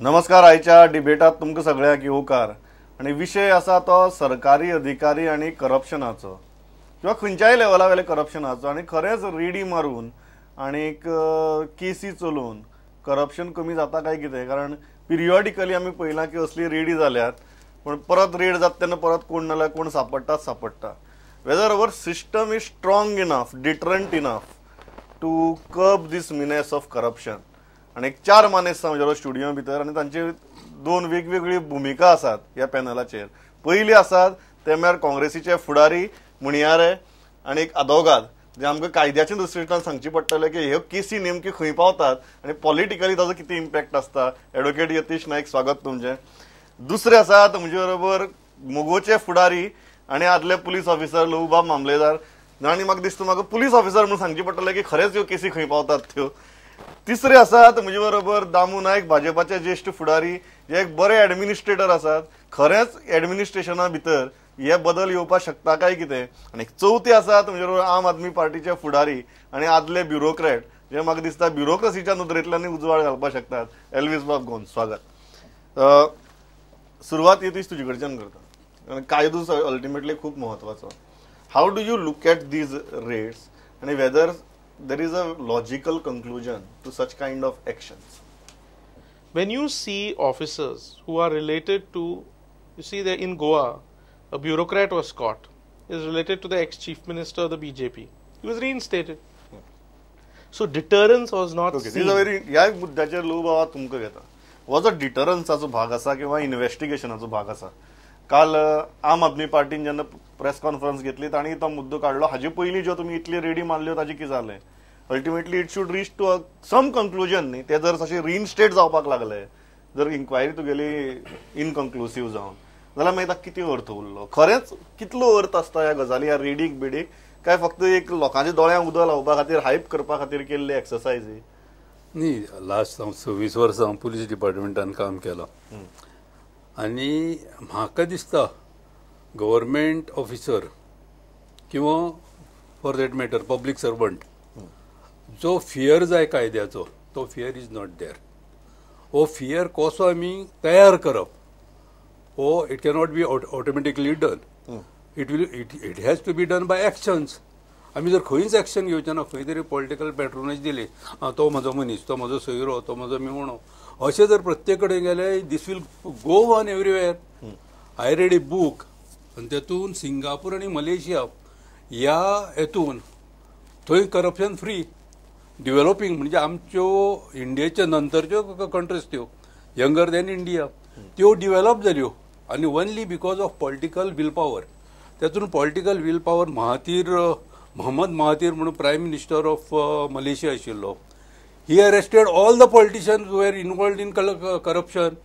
नमस्कार. आयच्या डिबेटात तुमकां सगळ्यांक येवकार आणि विषय आसा तो सरकारी अधिकारी आणि करप्शनाचो किंवा खंयच्याय लेवला वयले करप्शनाचो आणि खरेंच रेडी मारून आणि केसी चलोवन करप्शन कमी जाता काय कितें. कारण पिरियॉडिकली आमी पळयलां की असली रेडी जाल्यात पण परत रेड जाता तेन्ना परत कोण नाल्यार कोण सापडटा. Whether our system is strong enough, deterrent enough to curb these menace of corruption. आणि एक 4 मानेस म्हज्या स्टुडियो भितर आणि तांची 2 वेगवेगळी भुमिका आसात ह्या पॅनलाचेर. पयली आसात ते म्हळ्यार काँग्रेसीचे फुडारी मुणियारे आणि एक आदवोगाद जे आमकां कायद्याच्या दृश्टीन सांगचे पडटले की ह्यो केसी नेमकी खंय पावतात आणि पॉलिटिकली ताजो कितें इम्पॅक्ट आसता. एडवोकेट यतीश नायक, स्वागत तुमचें. दुसरे आसात म्हजे बरोबर मोगोचे फुडारी आणि आदले पुलीस ऑफिसर लहुबाब मामलेदार. आनी म्हाका दिसता म्हाका पुलीस ऑफिसर म्हणून सांगचे पडटले की खरेंच ह्यो केसी खंय पावतात त्यो. तिसरे आसात म्हजे बरोबर दामू नायक, भाजपाचे ज्येष्ठ फुडारी जे एक बरे एडमिनिस्ट्रेटर आसात. खरेंच एडमिनिस्ट्रेशना भितर हे बदल येवपाक शकता काय कितें. आणि चौथे आसात म्हजे बरोबर आम आदमी पार्टीचे फुडारी आणि आदले ब्युरोक्रेट जे म्हाका दिसता ब्युरोक्रसीच्या नदरेंतल्यानूय उजवाड घालपाक शकतात. एल्वीस बाब गोंद, स्वागत. सुरवात यतीश तुजे कडच्यान करता. कायदो अल्टिमेटली खूप महत्वाचो. How do you look at these raids आणि whether there is a logical conclusion to such kind of actions? When you see officers who are related to, you see that in Goa, a bureaucrat was caught, is related to the ex-chief minister of the BJP. He was reinstated. So deterrence was not seen. This is a very, या मुद्द्याचेर low बाबा तुमकां घेता. हो जो डिटरन्साचो भाग आसा किंवा इन्व्हेस्टिगेशनाचो भाग आसा. काल आम आदमी पार्टीन जेन्ना प्रेस कॉन्फरन्स घेतली तांणी तो मुद्दो काढलो. हाजे पयलीं ज्यो तुमी इतली रेडी मारल्यो ताजें कितें जालें. Ultimately it should reach to some conclusion न्ही. ते जर अशें रिइन्स्टेट जावपाक लागले, जर इन्क्वायरी तुगेली इनकन्क्लुसिव्ह जावन, जाल्यार मागीर ताका कितें अर्थ उरलो. खरेंच कितलो अर्थ आसता ह्या गजाली, ह्या रेडीक बिडीक, काय फक्त एक लोकांच्या दोळ्यांक उदक लावपा खातीर, हायप करपा खातीर केल्ली एक्सरसायज? न्ही, लास्ट 26 वर्सां पुलीस डिपार्टमेंटान काम केलां आनी म्हाका दिसता गव्हर्मेंट ऑफिसर किंवा for that matter public servant जो फियर जाय कायद्याचो तो फियर इज नॉट देर. हो फियर कसो आमी तयार करप हो it cannot be automatically done. It has to be done by actions. आमी जर खंयच एक्शन घेवचे ना, खंय तरी पॉलिटिकल पॅट्रोनेज दिली, तो म्हजो मनीस, तो म्हजो सोयरो, तो म्हजो मेवणो, अशें जर प्रत्येक कडेन गेले these will go on everywhere. I read a book आनी तेतून सिंगापूर आनी मलेशिया ह्या हेतून थंय करप्शन फ्री डेव्हलपिंग म्हणजे आमच्यो इंडियेच्या नंतरच्यो कंट्रीज त्यो यंगर दॅन इंडिया त्यो डिवेलप जाल्यो आनी only because of political will power. तेतून political will power Mohamad Mahathir म्हणून प्रायम मिनिस्टर ऑफ मलेशिया आशिल्लो. He arrested all the politicians who are involved in corruption.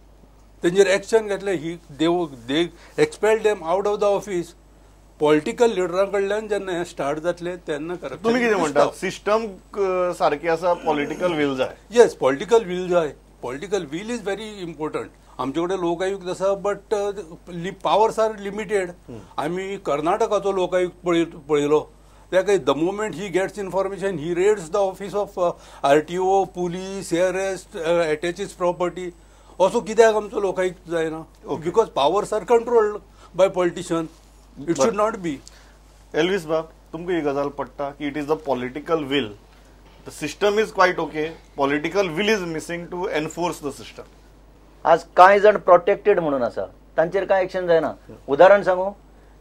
तेंचेर एक्शन घेतलें. They expelled them out of the office. Political लिडरां कडल्यान जेन्ना हें start जातलें तेन्ना करप्शन. तुम्ही कितें म्हणटात? सिस्टम सारकी आसा, पॉलिटिकल वील जाय? येस, पॉलिटिकल वील जाय. Political will is very important. आमचे कडेन लोकायुक्त आसा बट पावर्स आर लिमिटेड. आमी कर्नाटकाचो लोकायुक्त पळयलो. तेका the moment he gets information he raids the office of RTO, police, arrest, attaches property. असो कित्याक आमचो लोकायुक्त जायना? Because powers are controlled by politician. It should not be. Elvis बाब, तुमकां ही गजाल पडटा की it is the political will. The system is quite okay, political will is missing to enforce the system. आज कांय जण प्रोटेक्टेड म्हणून आसा, तांचेर कांय एक्शन जायना. उदाहरण सांगू,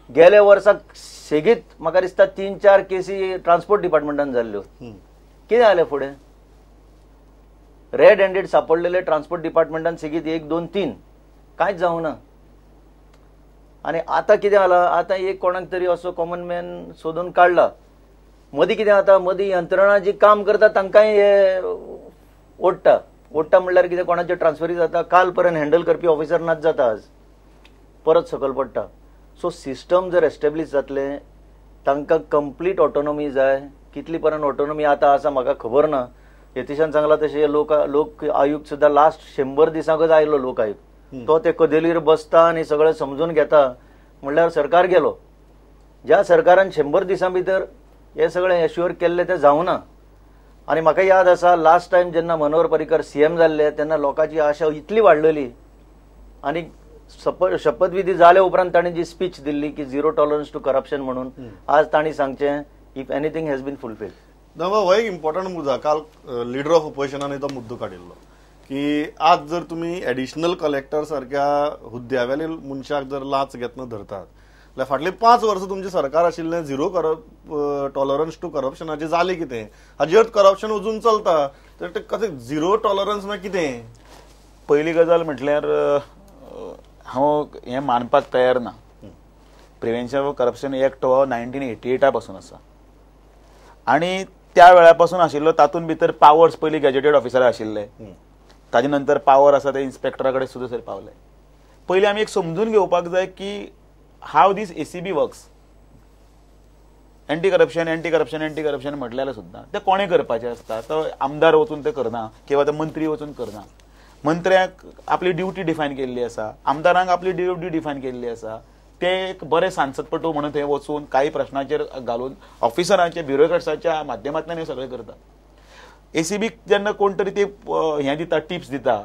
गेल्या वर्साक सेगीत म्हाका दिसता 3-4 केसी ट्रान्सपोर्ट डिपार्टमेंटान जाल्ल्यो. कितें जालें फुडें? रेड हँडेड सापडलेले ट्रान्सपोर्ट डिपार्टमेंटान सेगीत 1, 2, 3 कांयच जावना. आनी आतां कितें जालां? आतां एक कोणाक तरी असो कॉमन मॅन सोदून काडला. मदीं कितें जाता? मदीं यंत्रणा जी काम करता तांकांय हे ओडटा म्हणल्यार कितें कोणाचे ट्रान्सफरी जाता. काल पर्यंत हँडल करपी ऑफिसर नाच जाता, आज परत सकयल पडटा. सो सिस्टम जर एस्टॅब्लीश जातले, तांकां कंप्लीट ऑटोनॉमी जाय. कितली पर्यंत ऑटोनॉमी आतां आसा म्हाका खबर ना. यतीशान सांगला तशें लोक आयुक्त सुद्दां लास्ट 100 दिसांकच आयलो लोक आयुक्त. तो ते कदेलीर बसता आनी सगळें समजून घेता म्हणल्यार सरकार गेलो. ज्या सरकारान 100 दिसां भितर हे सगळें एश्युअर केल्लें तें जावना. आणि म्हाका याद आसा लास्ट टायम जेन्ना मनोहर पर्रीकर सीएम जाल्ले तेन्ना लोकांची आशा इतली वाडलेली आणि शपथविधी जाल्या उपरांत ताणी जी स्पीच दिल्ली की झिरो टॉलरन्स टू करप्शन म्हणून आज ताणी सांगचें if anything has been fulfilled. हो एक इम्पॉर्टंट मुद्दा काल लिडर ऑफ ऑपोजिशनान तो मुद्दो काडिल्लो की आज जर तुम्ही एडिशनल कलेक्टर सारख्या हुद्द्यावेले मनशाक जर लाच घेतना धरतात जाल्यार फाटली 5 वर्सां तुमचे सरकार आशिल्लें झिरो टॉलरन्स टू करप्शनाचे जालें कितें, हाजेर करप्शन अजून चलता तर ते कशें झिरो टॉलरन्स मागीर कितें. पहिली गजाल म्हटल्यार हांव हें मानपाक तयार ना. प्रिव्हेन्शन ऑफ करप्शन एक्ट हो 1988 पासून आसा आनी त्या वेळा पासून आशिल्लो. तातूंत भितर पावर्स पयलीं गॅजेटेड ऑफिसर आशिल्ले, ताजे नंतर पावर आसा ते इन्स्पेक्टरा कडेन सुद्दां सर पावले. पयलीं आमी एक समजून घेवपाक जाय की हाव दीस ACB वर्क्स. एंटी करप्शन म्हटल्यार सुद्दां ते कोणें करपाचें आसता. तो आमदार वचून ते करना किंवा तो मंत्री वचून करना. मंत्र्याक आपली ड्युटी डिफायन केल्ली आसा, आमदारांक आपली ड्युटी डिफायन केल्ली आसा. ते एक बरे सांसदपटू म्हणून थंय वचून काही प्रश्नाचेर घालून ऑफिसरांच्या ब्युरोक्रेट्साच्या माध्यमांतल्यान हे सगळें करता. ACB जेन्ना कोण तरी ते हें दिता, टिप्स दिता,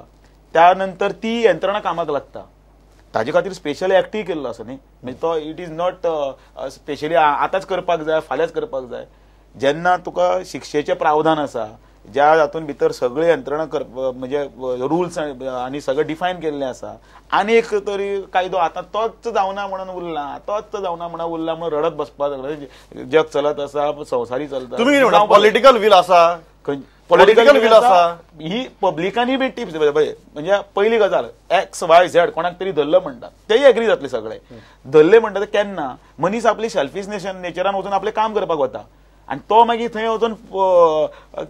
त्या नंतर ती यंत्रणा कामाक लागता. ताजे खातीर स्पेशल एक्टूय केल्लो आसा न्ही. म्हणजे तो इट इज नॉट स्पेशली आतांच करपाक जाय, फाल्यांच करपाक जाय. जेन्ना तुका शिक्षेचें प्रावधान आसा, ज्या हातूंत भितर सगळी यंत्रणा म्हणजे रुल्स आनी सगळें डिफायन केल्लें आसा, आनी एक तरी कायदो आतां तोच जावना म्हणून म्हणून रडत बसपाक लागला. जग चलत आसा, संवसारी चलता. तुम्ही पॉलिटिकल वील आसा, पॉलिटिकल वील आसा, ही पब्लिकांनी बी टिप्स म्हणजे पहिली गजाल XYZ कोणाक तरी धरलं म्हणटात तेय एग्री जातले सगळे. धरले म्हणटा ते केन्ना मनीस आपली सेल्फिश नेचरान वचून आपलें काम करपाक वता आनी तो मागीर थंय वचून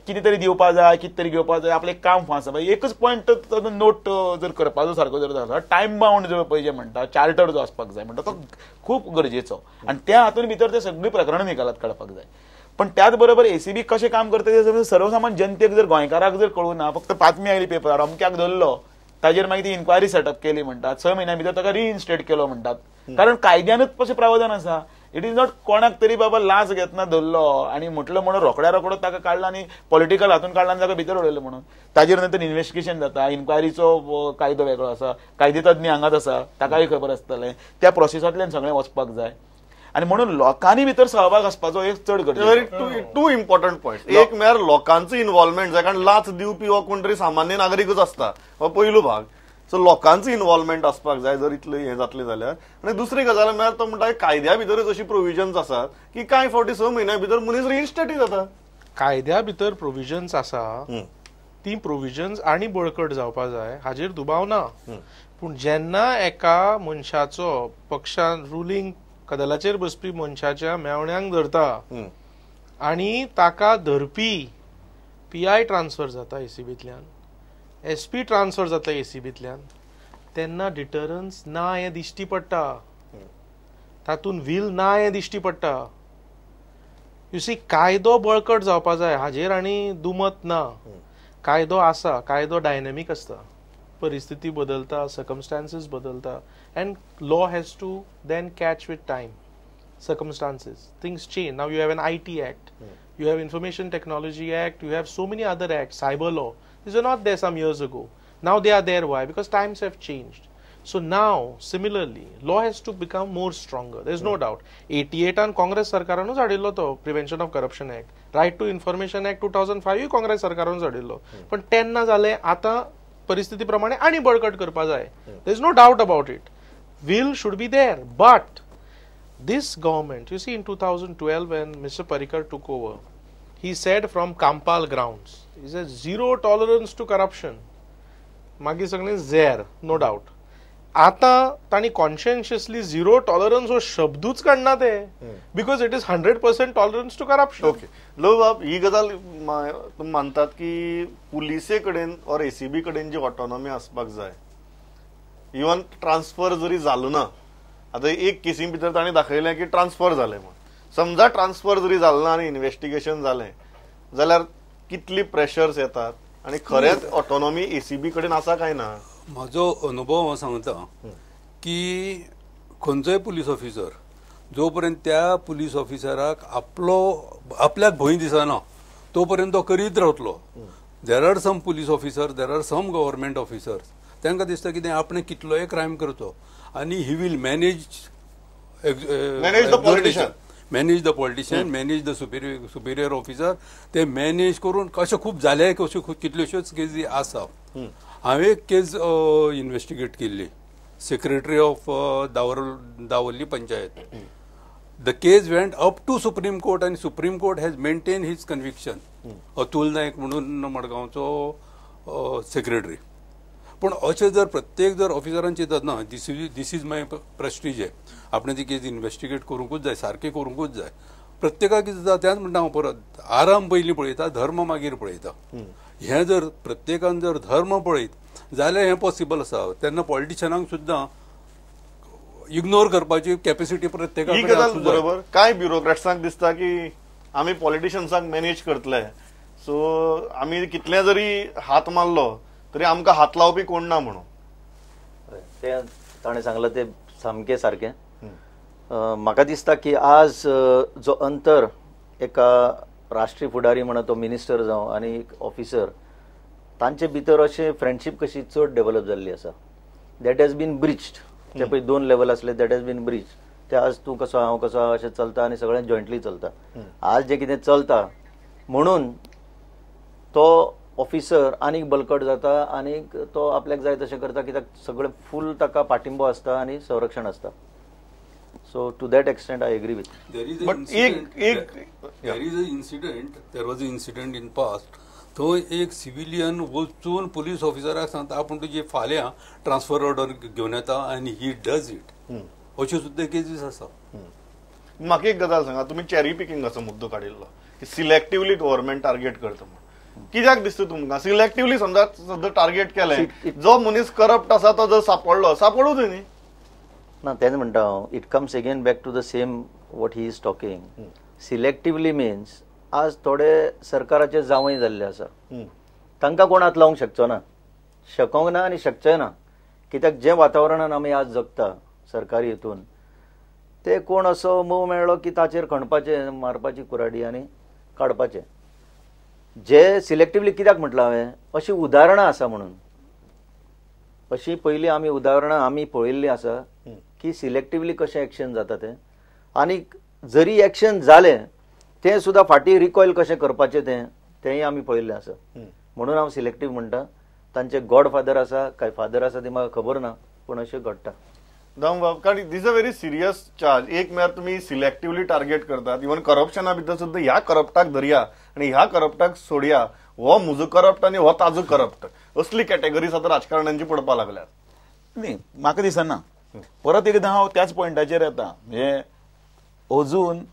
कितें तरी दिवपाक जाय, कितें तरी घेवपाक जाय, आपलें काम फास्ट. एकच पॉयंट नोट जर करपाचो सारको जर आसा, टायम बाउंड जो पळय म्हणटा, चार्टर जो आसपाक जाय म्हणटा तो खूब गरजेचो. आनी त्या हातूंत भितर ते सगळीं प्रकरणां निकालात काडपाक जाय. पण त्याच बरोबर ACB कशें काम करता ते सर्वसामान्य जनतेक जर गोंयकाराक जर कळूना, फक्त बातमी आयली पेपरार अमक्याक धरलो, ताजेर मागीर ती इन्क्वायरी सेटअप केली म्हणटात, 6 म्हयन्या भितर ताका रिइन्स्टेट केलो म्हणटात. कारण कायद्यानूच तशें प्रावधान आसा. इट इज नॉट कोणाक तरी बाबा लाच घेतना धरलो आनी म्हटलं म्हणून रोखड्या ताका काडला आनी पॉलिटिकल हातून काडला आनी ताका भितर उडयलो म्हणून. ताजेर नंतर इन्व्हेस्टिगेशन जाता, इन्क्वायरीचो कायदो वेगळो आसा, कायदे तज्ञ हांगाच आसा, ताकाय खबर आसतलें. त्या प्रोसेसांतल्यान सगळें वचपाक जाय आनी म्हणून लोकांनी भितर सहभाग आसपाचो एक चड गरजेचो. Two important point. एक म्हळ्यार लोकांचो इन्व्हॉल्वमेंट जाय, कारण लाच दिवपी हो कोण तरी सामान्य नागरिकूच आसता, हो पयलो भाग. सो लोकांचो इन्व्हॉल्वमेंट आसपाक जाय जर इतलें हें जातलें जाल्यार. आनी दुसरी गजाल म्हळ्यार तो म्हणटा कायद्या भितरच अशी प्रोविजन्स आसात की कांय फावटी 6 म्हयन्या भितर मनीस रिइन्स्टेटूय जाता. कायद्या भितर प्रोविजन्स आसा, ती प्रोविजन्स आनी बळकट जावपाक जाय, हाजेर दुबाव ना. पूण जेन्ना एका मनशाचो पक्षान रुलींग कदलाचेर बसपी मनशाच्या मेवण्यांक धरता आनी ताका धरपी PI ट्रान्सफर जाता ACBंतल्यान, SP ट्रान्सफर जाता ACBंतल्यान, तेन्ना डिटरन्स ना हें दिश्टी पडटा, तातूंत वील ना हें दिश्टी पडटा. यू सी, कायदो बळकट जावपाक जाय हाजेर आनी दुमत ना. कायदो आसा, कायदो डायनॅमीक आसता, परिस्थिती बदलता, सर्कमस्टान्सीस बदलता, and law has to then catch with time, circumstances, things change. Now you have an IT Act, you have Information Technology Act, you have so many other acts, cyber law. These were not there some years ago. Now they are there. Why? Because times have changed. So now, similarly, law has to become more stronger. There's no doubt. 88 and Congress Sarkaranus hadillo to Prevention of Corruption Act. Right to Information Act 2005 Congress Sarkaranus hadillo. पण 10 ना जाले, आता परिस्थिती प्रमाणे आणि बळकट करपा जाय. There's no doubt about it. Will should be there, but this government, you see, in 2012 when Mr. Parrikar took over, he said from Kampal grounds, he said zero tolerance to corruption. Magi sagne zero, no doubt. आता ताणी consciously zero tolerance हो शब्दूच काढना ते, because it is 100% tolerance to corruption. Okay लो बाब, ही गजाल तुम्ही मानतात की पुलिसे कडेन और ACB कडेन जी ऑटोनॉमी आसपाक जाय, इवन ट्रान्सफर जरी जालो ना, आता एक केसी भितर ताणी दाखयलें की ट्रान्सफर जालें म्हणून. समजा ट्रान्सफर जरी जालें ना आनी इन्व्हेस्टिगेशन जालें जाल्यार कितली प्रेशर्स येतात आनी खरेंच ऑटोनॉमी ACB कडेन आसा काय ना. म्हाजो अनुभव हांव सांगता की खंयचोय पुलीस ऑफिसर जो पर्यंत त्या पुलीस ऑफिसराक आपल्याक भंय दिसना तो पर्यंत तो करीत रावतलो. There are some police officer, there are some government officers, तांकां दिसता कितें आपणें कितलोय क्रायम करचो आनी he will manage the politician, manage the politician, manage the superior officer. ते मॅनेज करून अशें खूब जाले, अश्यो कितल्योश्योच केसी आसा. हांवें एक केस इन्व्हेस्टिगेट केल्ली, secretary of Davorlim panchayat. The case went up to Supreme Court and Supreme Court has maintained his conviction. Atul Naik म्हणून मडगांवचो सेक्रेटरी. पण अशें जर प्रत्येक जर ऑफिसरांची चिंतत ना, दिस इज माय प्रेस्टीज आहे, आपण ती केस इन्व्हेस्टिगेट करूंकूच जाय, सारकें करूंकूच जाय. प्रत्येकाक कितें जाता त्याच म्हणटा हांव परत, आराम पयलीं पळयता, धर्म मागीर पळयता. हें जर प्रत्येकान जर धर्म पळयत जाल्यार हें पॉसिबल आसा. तेन्ना पॉलिटिशियनांक सुद्दां इग्नोर करपाची कॅपॅसिटी प्रत्येकाक ही गजाल बरोबर. काय ब्युरोक्रेट्सांक दिसता की आमी पॉलिटिशियन्सांक मॅनेज करतले, सो आमी कितले जरी हात मारलो तरी आमकां हात लावपी कोण ना म्हणून. ते ताणें सांगलां ते सामकें सारकें. म्हाका दिसता की आज जो अंतर एका राष्ट्रीय फुडारी म्हणा तो मिनिस्टर जावं आनी एक ऑफिसर, तांचे भितर अशें फ्रेंडशीप कशी चड डेव्हलप जाल्ली आसा. That has been breached. ते पळय 2 लेवल आसले, दॅट हॅज बीन ब्रिच. ते आज तूं कसो हांव कसो अशें चलता आनी सगळें जॉयंटली चलता. आज जे कितें चलता म्हणून तो ऑफिसर आनीक बलकट जाता आनीक तो आपल्याक जाय तशें करता, कित्याक सगळें फूल ताका पाठिंबो आसता आनी संरक्षण आसता. So to that extent I agree with. There was a incident in past. तो एक सिव्हिलियन वचून पुलीस ऑफिसराक सांगता आपण तुजी फाल्यां ट्रान्सफर ऑर्डर घेवन येता आनी ही डज इट. अश्यो सुद्दां केसीस आसा. म्हाका एक गजाल सांगा, तुमी चॅरी पिकिंगाचो मुद्दो काडिल्लो की सिलेक्टिव्हली गव्हर्नमेंट टार्गेट करता म्हणून. कित्याक दिसता तुमकां सिलेक्टिव्हली समजा सद्दां टार्गेट केलें, जो मनीस करप्ट आसा तो जर सापडूच न्ही ना. तेच म्हणटा हांव, it comes again back to the same what he is talking. Selectively means आज थोडे सरकाराचे जावंय जाल्ले आसा, तांकां कोण हात लावंक शकचो ना, शकोंक ना आनी शकचोय ना. कित्याक जे वातावरणान आमी आज जगता सरकारी हितून, ते कोण असो मोव मेळ्ळो की ताचेर खणपाचे, मारपाची कुराडी आनी काडपाचे. जे सिलेक्टिव्हली कित्याक म्हटलां हांवें, अशीं उदाहरणां आसा म्हणून. अशीं पयलीं आमी उदाहरणां आमी पळयल्लीं आसा की सिलेक्टिव्हली कशें एक्शन जाता तें. आनी जरी एक्शन जालें तें सुद्दां फाटीं रिकॉयल कशें करपाचें तेंय आमी पळयल्लें आसा. म्हणून हांव सिलेक्टिव्ह म्हणटा. तांचे गॉडफादर आसा काय फादर आसा ते म्हाका खबर ना, पूण अशें घडटा. दामबाब, कारण दीस अ व्हेरी सिरियस चार्ज. एक म्हळ्यार तुमी सिलेक्टिव्हली टार्गेट करतात. इवन करप्शना भितर सुद्दां ह्या करप्टाक धरया आनी ह्या करप्टाक सोडया, हो म्हजो करप्ट आनी हो ताजो करप्ट, असली कॅटेगरीज आतां राजकारण्यांची पडपाक लागल्यात. न्ही, म्हाका दिसना. परत एकदां हांव त्याच पॉयंटाचेर येता. म्हणजे अजून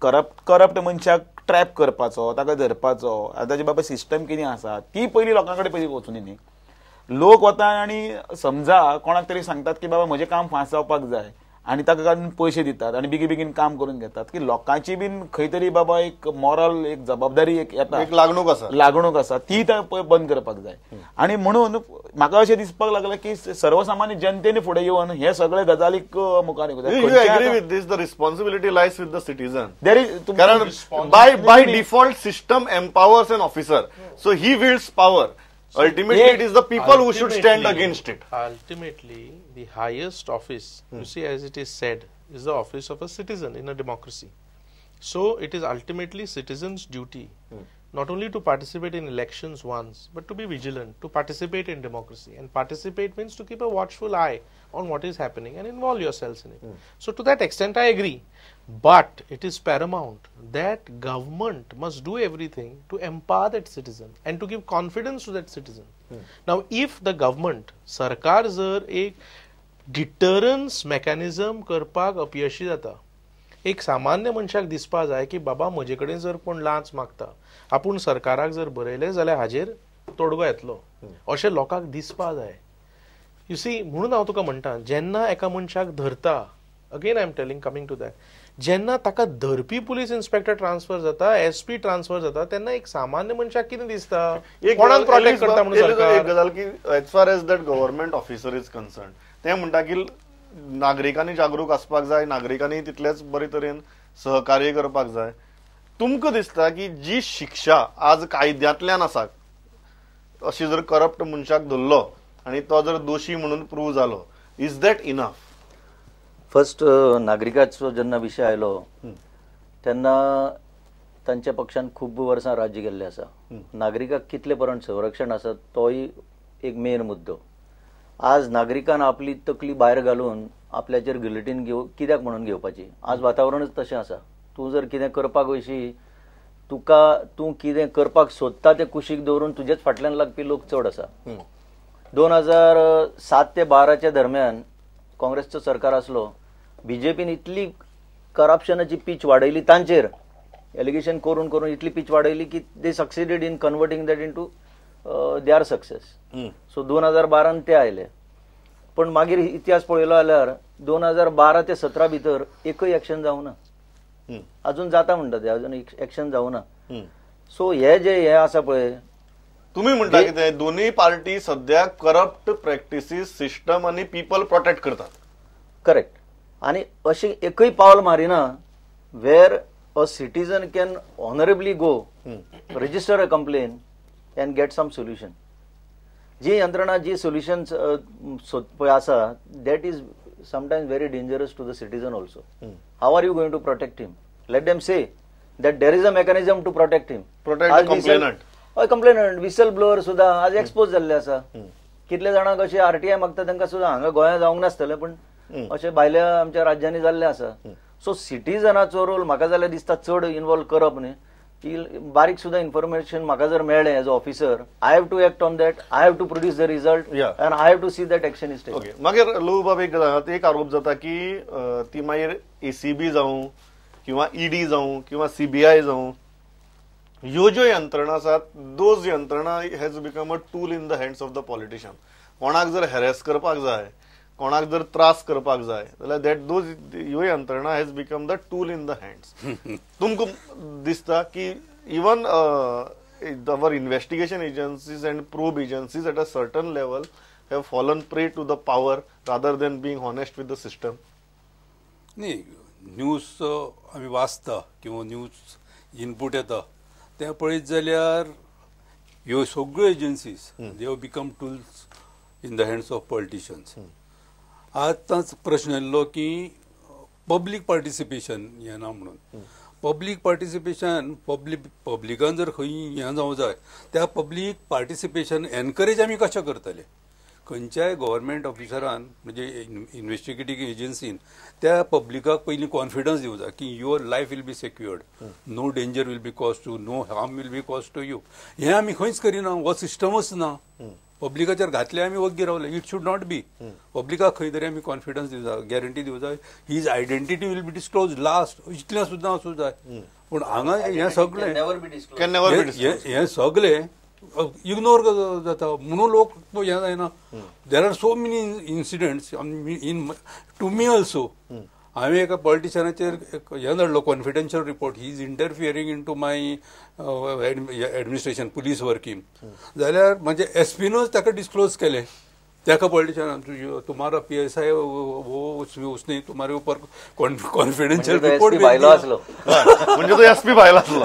करप्ट मनशाक ट्रॅप करपाचो, ताका धरपाचो आतांचे बाबा सिस्टम कितें आसा ती पयलीं लोकां कडेन पयलीं वचून न्ही. लोक वता आनी समजा कोणाक तरी सांगतात की बाबा म्हजें काम फास्ट जावपाक जाय आनी ताका काडून पयशे दितात आनी बेगीन काम करून घेतात. की लोकांची बीन खंय तरी बाबा एक मॉरल एक जबाबदारी एक येता, एक लागणूक आसा ती बंद करपाक जाय. आनी म्हणून म्हाका अशें दिसपाक लागलें की सर्वसामान्य जनतेने फुडें येवन हे सगळे गजालीक मुखार the responsibility lies with the citizen. कारण by default system empowers an officer, so he wields power. Ultimately, it is the people who should stand against it. Ultimately, the highest office, you see, as it is said, is the office of a citizen in a democracy. So, it is ultimately citizens' duty not only to participate in elections once, but to be vigilant, to participate in democracy. And participate means to keep a watchful eye on what is happening and involve yourselves in it. So, to that extent, I agree. But it is paramount that government must do everything to empower that citizen and to give confidence to that citizen. Now, if the government, sarkar जर एक deterrence mechanism करपाक अपयशी जाता, एक सामान्य मनशाक दिसपा जाय की बाबा म्हजे कडेन जर कोण लांच मागता, आपूण सरकाराक जर बरयलें जाल्यार हाजेर तोडगो येतलो, अशें लोकांक दिसपा जाय. यू सी, म्हणून हांव तुका म्हणटा, जेन्ना एका मनशाक धरता, again I am telling, coming to that, जेन्ना ताका धरपी पुलीस इन्स्पेक्टर ट्रान्सफर जाता, SP ट्रान्सफर जाता, तेन्ना एक सामान्य मनशाक कितें दिसता, कोणाक प्रोटेक्ट करता म्हणून सरकार. एक गजाल की as far as that government officer is concern, ते म्हणटा की नागरिकांनी जागरूक आसपाक जाय, नागरिकांनी तितलेच बरे तरेन सहकार्य करपाक जाय. तुमकां दिसता की जी शिक्षा आज कायद्यांतल्यान आसा अशी जर करप्ट मनशाक धरलो आनी तो जर दोशी म्हणून प्रूव जालो, इज दॅट इनफ? फर्स्ट नागरिकाचो जेन्ना विशय आयलो तेन्ना तांच्या पक्षान खूब वर्सां राज्य केल्लें आसा. नागरिकाक कितले पर्यंत संरक्षण आसा तोय एक मेन मुद्दो. आज नागरिकान आपली तकली भायर घालून आपल्याचेर गिलिटीन कित्याक म्हणून घेवपाची? आज वातावरणच तशें आसा. तूं जर कितें करपाक वयशी तूं कितें करपाक सोदता तें कुशीक दवरून तुजेच फाटल्यान लागपी लोक चड आसा. 2007 ते 12च्या दरम्यान काँग्रेसचो सरकार आसलो. बीजेपीन इतली करप्शनाची पीच वाडयली, तांचेर एलिगेशन करून करून इतली पीच वाडयली की they succeeded in converting that into their success. So 2012 ते आयले. पण मागीर इतिहास पळयलो जाल्यार 2012 ते 17 भितर एकय एक्शन जावना. अजून जाता म्हणटा ते, अजून एक्शन जावना. सो हे आसा पळय, तुम्ही म्हणटा की ते दोन्ही पार्टी सध्या करप्ट प्रॅक्टिसीस, सिस्टम आणि पीपल प्रोटेक्ट करतात. करेक्ट. आणि अशी एकय पावल मारिना वेर a citizen can honourably go register a complaint and get some solution. जी यंत्रणा जी सोल्युशन्स पळय आसा that is sometimes very dangerous to the citizen also. How are you going to protect him? Let them say that there is a mechanism to protect him. Protect the complainant. Complainant, whistleblower सुद्धा आज expose जाल्ले आसा. कितले जाणांक अशे RTI मागता तांकां सुद्धा हांगा गोंयांत जावंक नासतलें, पण अशे भायल्या आमच्या राज्यांनी जाल्ले आसा. सो सिटीजनाचो रोल म्हाका जाल्यार दिसता चड इन्वॉल्व करप न्ही. की बारीक सुद्धा इन्फॉर्मेशन म्हाका जर मेळ्ळें as a officer, I have to act on that, I have to produce the result and I have to see that action is taken. Okay. मागीर लोबाब एक आरोप जाता की ती मागीर एसीबी जावं किंवा ईडी जावं किंवा सीबीआय जावं, ह्यो ज्यो यंत्रणा आसात दोज यंत्रणा has become a tool in the hands of the politician. कोणाक जर हॅरेस करपाक जाय, कोणाक जर त्रास करपाक जाय जाल्यार दॅट दोज ह्यो यंत्रणा has become the tool in the hands. तुमकां दिसता की even our investigation agencies and probe agencies at a certain level have fallen prey to the power rather than being honest with the system? नाही, news आमी वाचता किंवा news input येता तें पळयत जाल्यार ह्यो सगळ्यो agencies they have become tools in the hands of politicians. आतांच प्रश्न येयल्लो की पब्लीक पार्टिसिपेशन हें ना म्हणून. पब्लीक पार्टिसिपेशन पब्लिकान जर खंय हें जावं जाय त्या पब्लीक पार्टिसिपेशन एनकरेज आमी कशें करतले? खंयच्याय गव्हर्मेंट ऑफिसरान म्हणजे इन्व्हेस्टिगेटींग एजन्सीन त्या पब्लिकाक पयलीं कॉन्फिडन्स दिवं जाय की your life will be secured, no danger will be cause to, no harm will be cause to you. हें आमी खंयच करिना, हो सिस्टमच ना. पब्लिकाचेर घातले आमी वग्गी रावले. It should not be. पब्लिकाक खंय तरी आमी कॉन्फिडन्स दिवं जाय, गॅरंटी दिवं जाय, his identity will be disclose last, इतलें सुद्दां आसूं जाय. पूण हांगा हें सगळें हें सगळें इग्नोर जाता म्हणून लोक हें जायना. There are so many incidents in to me also. हांवें एका पॉलिटिशियनाचेर हें धाडलो confidential report, he is interfering in to my administration police working. जाल्यार म्हाजे एसपीनूच ताका डिस्क्लोज केलें. ताका पॉलिटिशियनान तुम्हारा PSI वो उसने तुम्हारे ऊपर कॉन्फिडेन्शियल रिपोर्ट आसलो म्हणजे तो एसपी भायला आसलो.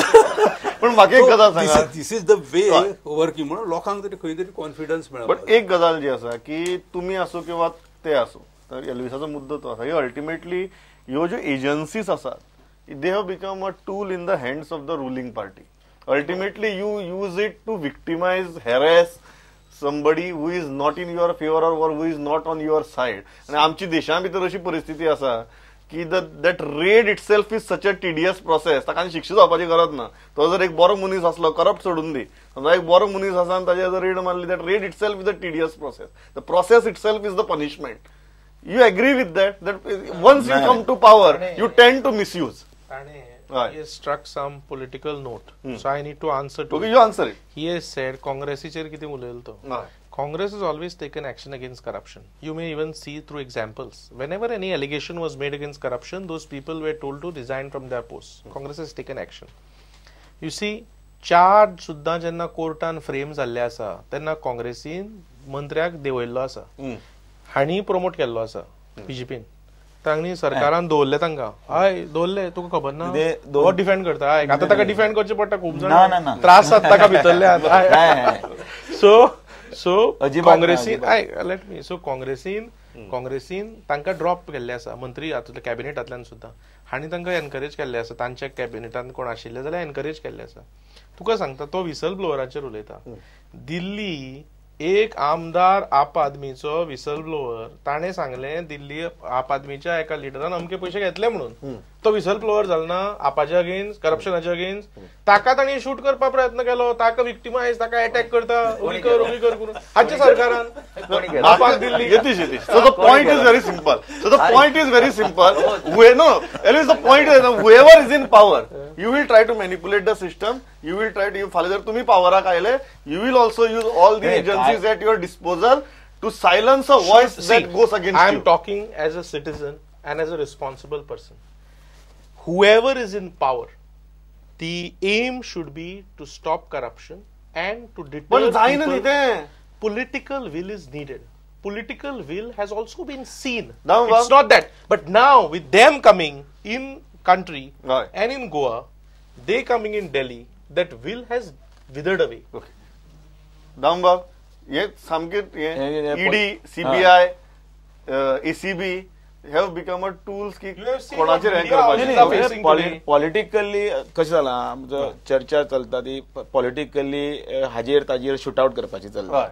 पण म्हाका एक गजाल सांगा, दिस इज द वे वर्किंग म्हणून लोकांक तरी खंय तरी कॉन्फिडन्स मेळटा. बट एक गजाल जी आसा की तुमी आसो किंवा ते आसो, तर एलविसाचो मुद्दो तो आसा की अल्टिमेटली ह्यो ज्यो एजन्सीज आसात they have become a tool in the hands of the ruling party. Ultimately you use it to victimise, harass somebody who is not in your favor or who is not on your side. आणि आमची देशा भितर अशी परिस्थिती आसा की that raid itself is such a tedious process. ताका शिक्षा जावपाची गरज ना. तो जर एक बरो मनीस असलो, करप्ट सोडून दी, समजा एक बरो मनीस आसा आनी ताजेर जर रेड मारली, that raid itself is a tedious process. The process itself is the punishment. You agree with that? That once you come to power, you tend to misuse. He has struck some political note. So I need to answer to Okay, you answer it. He has said Congressicher किती उलयलो तो. Congress has always taken action against corruption. You may even see through examples. Whenever any allegation was made against corruption, those people were told to resign from their posts. Congress has taken action. You see, charge सुद्धा जेन्ना कोर्टान frame जाल्ले आसा तेन्ना काँग्रेसीन मंत्र्याक देंवयल्लो आसा. हाणी promote केल्लो आसा बीजेपीन. तांणी सरकारान दवरले तांकां हय दवरले तुका खबर ना ते हो डिफेंड करता हय आतां ताका डिफेंड करचें पडटा खूब ना, ना, जाण ना. त्रास जाता ताका भितरले सो अजिबात ना, काँग्रेसीन अजिबात. लेट मी सो काँग्रेसीन तांकां ड्रॉप केल्ले आसा मंत्री हातूंतल्या कॅबिनेटांतल्यान सुद्दां हांणी तांकां एनकरेज केल्ले आसा तांच्या कॅबिनेटांत कोण आशिल्ले जाल्यार एनकरेज केल्ले आसा तुका सांगता तो विसल ब्लोवराचेर उलयता दिल्ली एक आमदार आप आदमीचो विसल ब्लोवर ताणें सांगलें दिल्ली आप आदमीच्या एका लिडरान अमके पयशे घेतले म्हणून तो विसल ब्लोवर जालो ना आपाच्या अगेन्स्ट करप्शनाच्या अगेन्स्ट ताका ताणें शूट करपाक प्रयत्न केलो ताका विक्टिमायज ताका अटॅक करता उबी कर करून हाचे सरकारान आपाक Delhi Yetish. So the point is very simple. Anyways, the point is whoever is in power, you will try to manipulate the system. You will try to फाल्यां जर तुम्ही पावराक आयले, you will also use all the agencies at your disposal to silence a voice that goes against I am you. talking as a citizen and as a responsible person. Whoever is in power, the aim should be to stop corruption and to deter पण जाईना न्ही people. तें. Political will is needed. Political will has also been seen. Now, It's not that. But now, with them coming in country Right. and in Goa, they coming in Delhi, that will has withered away. Dambab हे सामके हे ED CBI ACB have become a tools की You have seen कोणाचेर what हें media करपाचें houses are facing today. Politically कशें जाला आमचो चर्चा चलता ती पॉलिटिकली हाजेर ताजेर शूटआउट करपाची चलता हय.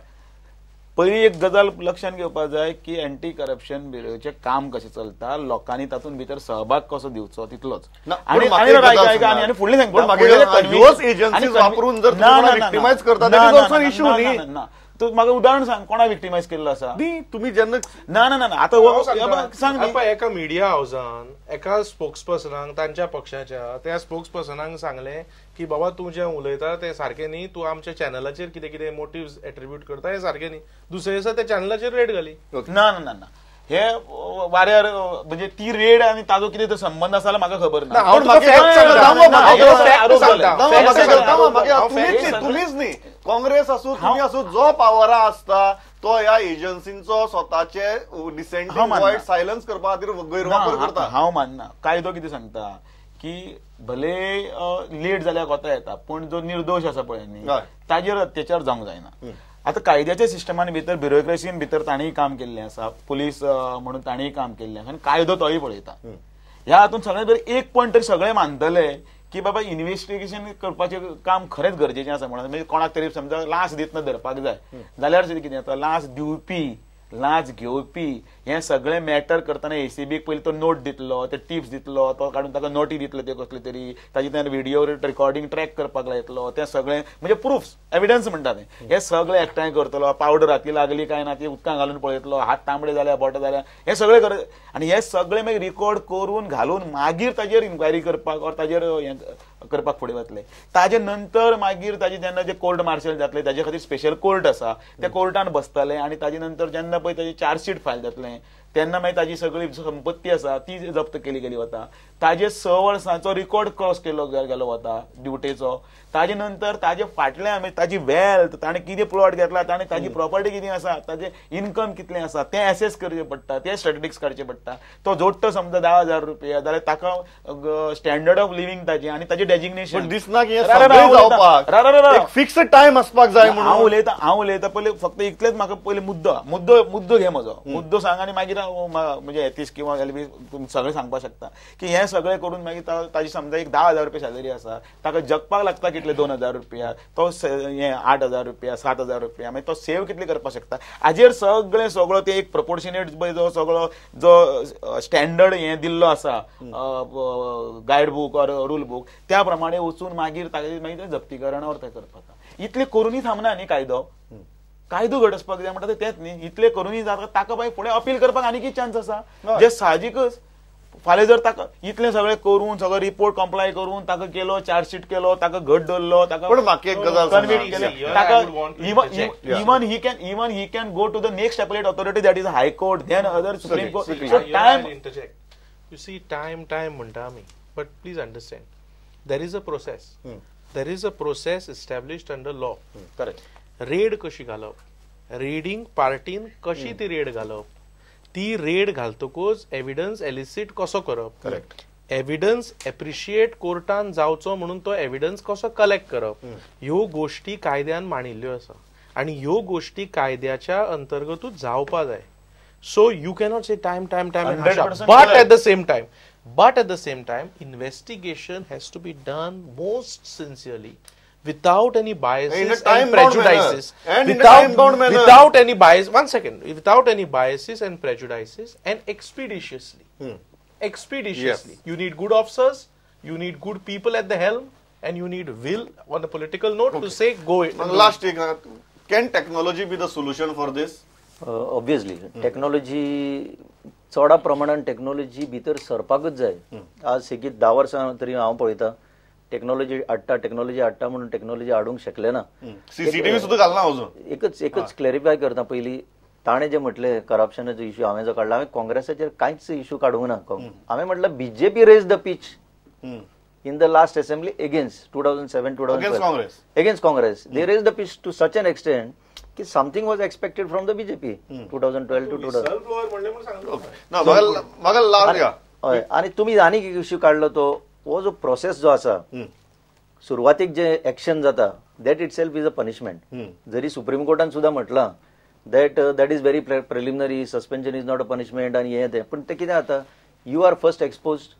पहिली एक गजाल लक्षात घेवपाक जाय की अँटी करप्शन ब्युरोचें काम कशें चलता लोकांनी तातूंत भितर सहभाग कसो दिवचो तितलोच ना, आणि पण म्हाका आणि एक राव, गजाल ऐका, सांगा. आणि फुडलें सांगता, पण म्हाका फुडलें एक सांगा, convince- ह्योच agencies आणि वापरून जर ना, तुम्हाला ना, ना, victimize करता, ना, that is ना, also an ना, issue ना, न्ही. ना, ना. तू म्हाका उदाहरण सांग कोणा विक्टिमायज केल्लो आसा न्ही, तुम्ही जेन्ना ना ना ना ना, आता हांव सांग न्ही. सांगता एका मिडिया हाऊसान एका स्पोक्सपर्सनाक तांच्या पक्षाच्या त्या स्पोक्सपर्सनाक सांगले की बाबा तू जे उलयता ते सारखे न्ही तू आमच्या चॅनलाचेर कितें कितें मोटिव्स एट्रिब्यूट करता हे सारखे न्ही दुसरे दिसा त्या चॅनलाचेर रेड घाली ना ना ना ना हे वाऱ्यार म्हणजे ती रेड आणि ताजो कितें तो संबंध आसा जाल्यार म्हाका खबर ना हांव पण तुका म्हाका fact एक सांगता. सांगा, ना, म्हाका हांव एक तुका सांगा, आरोप सांगता, घालता. म्हाका fact एक सांगता. सांगा, म्हाका हांव तुम्हीच fact न्ही, सांगता. तुम्हीच न्ही काँग्रेस असो तुम्ही असो जो पावरा असता तो ह्या एजन्सींचो स्वताचे डिसेंटिंग मानना. वॉइस सायलन्स करपा खातीर गैरवापर करता हांव मानना कायदो कितें सांगता की भले लेट जाल्यार कोता येता पूण जो निर्दोश आसा पळय न्ही हय. ताजेर अत्याचार जावंक जायना आता कायद्याच्या सिस्टमान भितर ब्युरोक्रेसीन भितर ताणीय काम केल्लें आसा पुलीस म्हणून ताणीय काम केल्लें आसा आनी कायदो तोय पळयता ह्या हातूंत सगळ्यात बरें एक पॉयंट तरी सगळे मानतले की बाबा इन्व्हेस्टिगेशन करपाचें काम खरेंच गरजेचें आसा म्हणून म्हणजे कोणाक तरी समजा लाच दितना धरपाक जाय जाल्यार कितें जाता लाच दिवपी लाच घेवपी हे सगळे मॅटर करतना एसीबीक पयलीं तो नोट दितलो ते टिप्स दितलो तो काडून ताका नोटी दितलो ते कसले तरी ताजे त्यान व्हिडिओ रिकॉर्डिंग ट्रॅक करपाक लायतलो ते सगळे म्हणजे प्रूफ्स एविडन्स म्हणटा ते हे सगळे एकठांय करतलो पावडर हाती लागली काय ना ती उदकां घालून पळयतलो हात तांबडे जाल्या बोटां जाल्या हे सगळे कर आनी हे सगळे मागीर रिकॉर्ड करून घालून मागीर ताजेर इन्क्वायरी करपाक और ताजेर करपाक फुडें वतले ताजे नंतर मागीर ताजे जेन्ना जे कोर्ट मार्शल जातले ताजे खातीर स्पेशल कोर्ट आसा त्या कोर्टान बसतले आनी ताजे नंतर जेन्ना पळय ताजे चार्जशीट फायल जातलें तेन्ना मागीर ताजी सगळी संपत्ती आसा ती जप्त केली गेली वता ताजे 6 वर्सांचो रिकॉर्ड क्रॉस केलो गेलो वता ड्युटेचो ताजे नंतर ताजे फाटल्यान ताजी वेल्थ ताणें कितें प्लॉट घेतला ताणें ताजी प्रॉपर्टी कितें आसा ताजें इन्कम कितलें आसा तें एसेस करचें पडटा तें स्टॅटिस्टिक्स काडचें पडटा तो जोडटो समजा 10,000 रुपया जाल्यार ताका स्टँडर्ड ऑफ लिव्हिंग ताजें आनी ताजें डेजिग्नेशन पण दिसना की हे सगळें जावपाक एक फिक्स टायम आसपाक जाय हांव म्हणून उलयता पयलीं फक्त इतलेंच म्हाका पयलीं मुद्दो घे म्हजो मुद्दो सांग आनी मागीर म्हणजे एथीस किंवा सगळें सांगपाक शकता की हें सगळें करून मागीर ताजी समजा एक 10,000 रुपया सॅलरी आसा ताका जगपाक लागता कितले 2,000 रुपया तो हें 8,000 रुपया 7,000 रुपया मागीर तो सेव कितले करपाक शकता हाजेर सगळो ते एक प्रपोर्शनेट जो सगळो जो स्टँडर्ड हें दिल्लो आसा guide book or rule book त्या प्रमाणे वचून मागीर मागीर जप्तीकरण और तें करपाक इतलें करूनय थांबना न्ही कायदो घडसपाक जाय म्हणटा तेंच न्ही इतलें करूनय जाता ताका मागीर फुडें अपील करपाक आनीकय चान्स आसा जे साहजिकच फाल्यां जर ताका इतलें सगळें करून सगळो रिपोर्ट कंप्लाय करून ताका केलो चार्जशीट केलो ताका घट धरलो ताका पण म्हाका एक गजाल कन्विक्ट सांगा. केलें ताका even he can go to the next appellate authority that is high court then other supreme court so time You see, time म्हणटा आमी, but please understand, there is a process. There is a process established under law. Correct red कशी घालप rating पार्टीन कशी ती red घालप ती red घालतकूच evidence elicit कसो करप, करेक्ट, एव्हिडन्स एप्रिशिएट कोर्टान जावचो म्हणून तो एव्हिडन्स कसो कलेक्ट करप, ह्यो गोष्टी कायद्यान मांडिल्ल्यो आसा आणि ह्यो गोष्टी कायद्याच्या अंतर्गतूच जावपा जाय. So you cannot say time time time 100% but correct. at the same time investigation has to be done most sincerely without any In a biases and time-bound prejudices, manner. And in a time-bound manner. without any bias, one second, without any biases and prejudices, and expeditiously. Expeditiously. Yes. You need good officers, you need good people at the helm, and you need will on a political note to say go it. Last thing, can technology be the solution for this? Obviously technology चडा प्रमाणात technology भितर सरपाकच जाय. आज सेगीत 10 वर्सां तरी हांव पळयता टेक्नॉलॉजी हाडटा म्हणून टेक्नॉलॉजी हाडूंक शकले ना. सीसीटीव्ही सुद्धा घालना अजून. एकच क्लॅरिफाय करता पयलीं ताणें जे म्हटलें करप्शनाचो इश्यू हांवें जो काडला, हांवें काँग्रेसाचेर कांयच इश्यू काडूंक ना. हांवें म्हटलं BJP raise the pitch in the last assembly against 2007-2012 against Congress. They raised the pitch to such an extent that something was expected from the BJP 2012 to 2000. आणि तुम्ही आनी एक इश्यू काढलो तो हो जो प्रोसेस जो आसा, सुरवातीक जे एक्शन जाता that itself is a punishment. जरी सुप्रीम कोर्टान सुद्धा म्हटलां that is very preliminary, suspension is not a punishment आणि हे पण ते कितें जाता, यू आर फर्स्ट एक्सपोज्ड.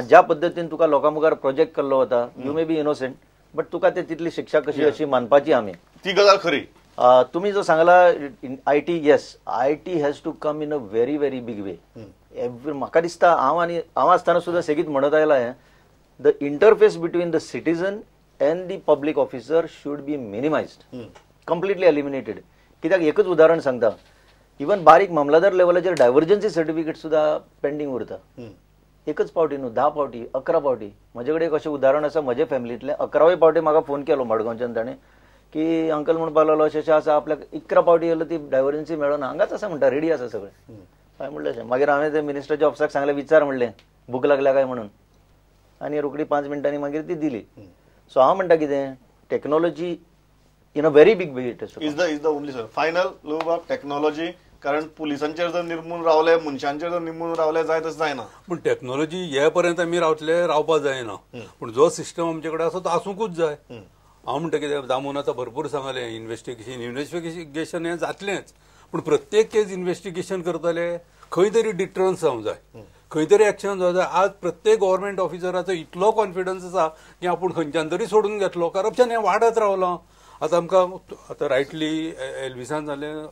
ज्या पद्दतीन तुका लोकां मुखार प्रोजेक्ट केल्लो वता, you may be innocent but तुका ते तितली शिक्षा कशी अशी मानपाची आमी. ती गजाल खरी. तुम्ही जो सांगला IT, yes IT has to come in a very very big way. म्हाका दिसता हांव आसतना सुद्धा सेगीत म्हणत आयला हे the interface between the citizen and the public officer should be minimised, completely eliminated. कित्याक एकच उदाहरण सांगता, इवन बारीक मामलादार लेवलाचेर डायव्हर्जन्सी सर्टिफिकेट सुद्धा पेंडिंग उरता. एकच पावटी न्हू, 10 पावटी 11 पावटी. म्हजे कडेन एक अशें उदाहरण आसा, म्हजे फॅमिलींतले 11वे पावटी म्हाका फोन केलो मडगांवच्यान ताणें की अंकल म्हणपाक लागलो अशें आसा, आपल्याक 11 पावटी येयलो ती डायव्हर्जन्सी मेळना, हांगाच आसा म्हणटा, रेडी आसा सगळें. हांवें म्हणलें अशें. मागीर हांवें ते मिनिस्टरच्या ऑफिसाक सांगलें, विचार म्हणलें भूक लागल्या काय म्हणून, आनी रोखडी 5 मिनटांनी मागीर ती दिली. सो हांव म्हणटा कितें, technology in a very big way is the only final loop of technology. कारण पुलिसांचेर जर निर्मूल रावले, मनशांचेर जर निर्मूल रावले जाय तशें जायना. पूण टेक्नॉलॉजी हे पर्यंत आमी रावपाक जायना. पूण जो सिस्टम आमचे कडेन आसा तो आसूंकूच जाय. हांव म्हणटा कितें, दामून आतां भरपूर सांगलें इन्व्हेस्टिगेशन हें जातलेंच, पूण प्रत्येक केस इन्व्हेस्टिगेशन करतले खंय तरी डिटरन्स जावंक जाय, खंय तरी एक्शन जावंक जाय. आज प्रत्येक गव्हर्नमेंट ऑफिसराचो इतलो कॉन्फिडन्स आसा की आपूण खंयच्यान तरी सोडून घेतलो. करप्शन हें वाडत रावलां. आतां आमकां आतां रायटली एल्विसान जालें,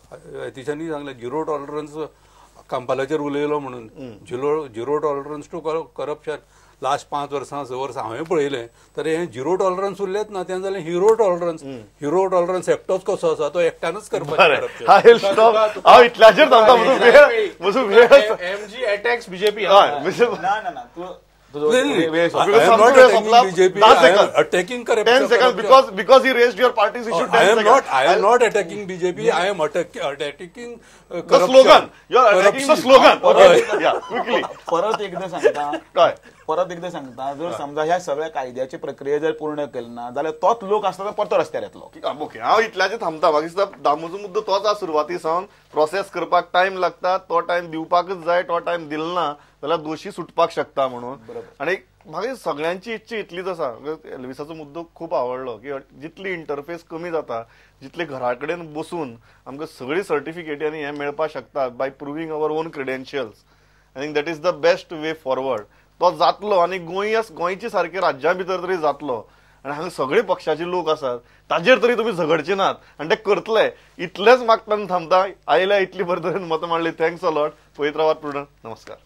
यतीशांनी सांगलें झिरो टॉलरन्स कांपालाचेर उलयलो म्हणून. Zero tolerance to corruption last 5 वर्सां 6 वर्सां हांवें पळयलें. तर हें झिरो टॉलरन्स उरलेंच ना, तें जालें हिरो टॉलरन्स. हिरो टॉलरन्स एकटोच कसो आसा, तो एकट्यानच करपाचें. हांव इतल्याचेर सांगता, म्हजो वेळ MG attacks BJP. ना I am not attacking BJP. I am attacking corruption. 10 seconds because he raised your party's issue. I am not attacking BJP. I am attacking the slogan. You are attacking the slogan. Yeah, quickly. परत एकदा सांगता, जर समजा ह्या सगळ्या कायद्याची प्रक्रिया जर पूर्ण केली ना जाल्यार तोच लोक आसता तो परतो रस्त्यार येतलो. ओके, हांव इतल्याचेर थांबता. म्हाका दिसता दामोचो मुद्दो तोच आसा. सुरवाती सावन प्रोसेस करपाक टायम लागता, तो टायम दिवपाकच जाय. तो टायम दिलो ना जाल्यार दोशी सुटपाक शकता म्हणून. आणि म्हाका सगळ्यांची इच्छा इतलीच आसा. एल्विसाचो मुद्दो खूब आवडलो की जितली इंटरफेस कमी जाता, जितले घरा कडेन बसून आमकां सगळी सर्टिफिकेटी आनी हें मेळपाक शकता by proving our own credentials. I think that is the best way forward. तो जातलो आनी गोंयची सारके राज्या भितर तरी जातलो. आनी हांगा सगळे पक्षाचे लोक आसात, ताजेर तरी तुमी झगडचे नात आनी ते करतले. इतलेंच मागताना थांबता. आयल्या इतली बरे तरेन मतां मांडली. Thanks a lot. पळयत रावात प्रुडंट. नमस्कार.